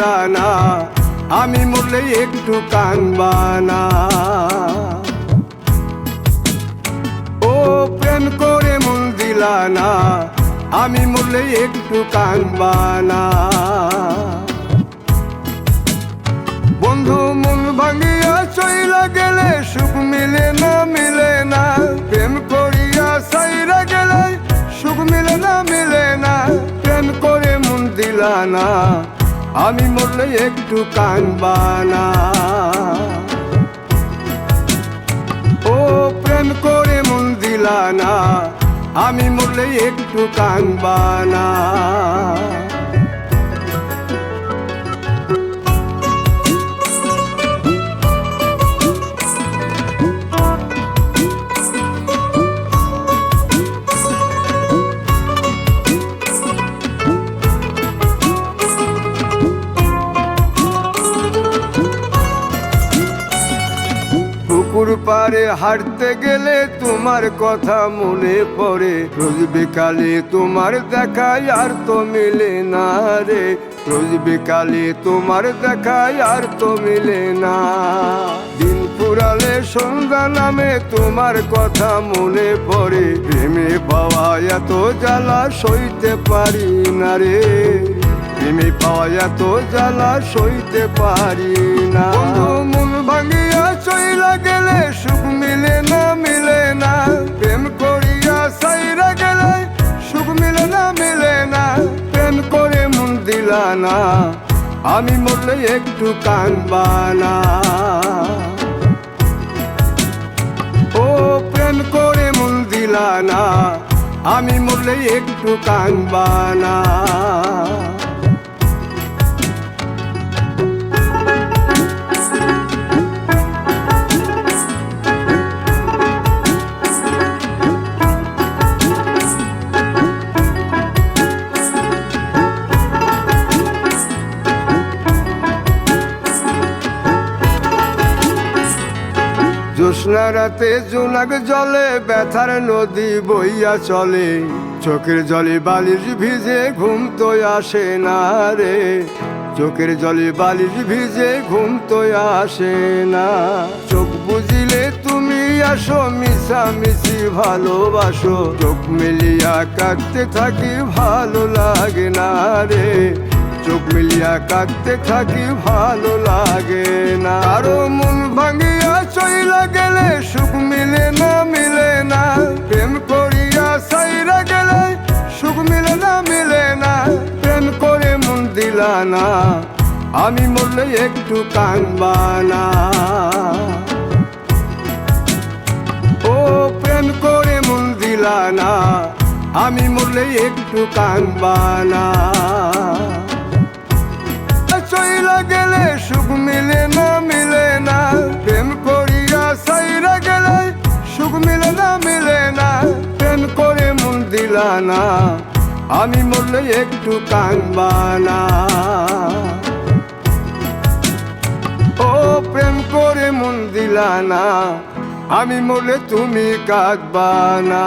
দিলা না, আমি মরলে একটু কানবা না। ও প্রেম করে মন দিলা না, আমি মরলে একটু কানবা না। বন্ধু মন ভাঙিয়া চইলা গেলে সুখ মিলে না, মিলে না। প্রেম করিয়া সাইরা গেলে সুখ মিলে না, মিলে না। প্রেম করে মন দিলা না, আমি মরলে একটু কানবা না। ও প্রেম করে মন দিলা না, আমি মরলে একটু কানবা না। পুকুর পাড়ে হাঁটতে গেলে তোমার কথা মনে পড়ে, রোজ বিকালে তোমার দেখা আর তো মিলে না রে। রোজ বিকালে তোমার দেখা আর তো মিলে না। দিন ফুরালে সন্ধ্যা নামে তোমার কথা মনে পড়ে, প্রেমে পাওয়া এত জ্বালা সইতে পারি না রে। প্রেমে পাওয়া এত জ্বালা সইতে পারি না। মন ভাঙিয়া চইলা গেলে সুখ মিলে না, মিলে না। প্রেম করিয়া সাইরা গেলে সুখ মিলে না, মিলে না। প্রেম করে মন দিলা না, আমি মরলে একটু কানবা না। ও প্রেম করে মন দিলা না, আমি মরলে একটু কানবা না। জ্যোৎস্না রাতে জোনাক জলে ব্যথার নদী বইয়া চলে, চোখের জলে বালিশ ভিজে ঘুম তো আসে না রে। চোখের জলে বালিশ ভিজে ঘুম তো আসে না। চোখ বুঝিলে তুমি আসো, মিশামিশি ভালোবাসো। চোখ মিলিয়া কাঁদতে থাকি ভালো লাগে না রে। চোখ মিলিয়া কাঁদতে থাকি ভালো লাগে না। আরো মন ভাঙিয়া চইলা গেলে সুখ মিলে না, মিলে না। প্রেম করিয়া সাইরা গেলে সুখ মিলে না, মিলে না। প্রেম করে মন দিলা না, আমি মরলে একটু কানবা না। ও প্রেম করে মন দিলা না, আমি মরলে একটু কানবা না। চইলা গেলে সুখ মিলে না, মিলে না। প্রেম করিয়া সাইরা গেলে সুখ মিলে না, মিলে না। প্রেম করে মন দিলা না, আমি মরলে একটু কানবা না। ও প্রেম করে মন দিলা না, আমি মরলে তুমি কাঁদবা না।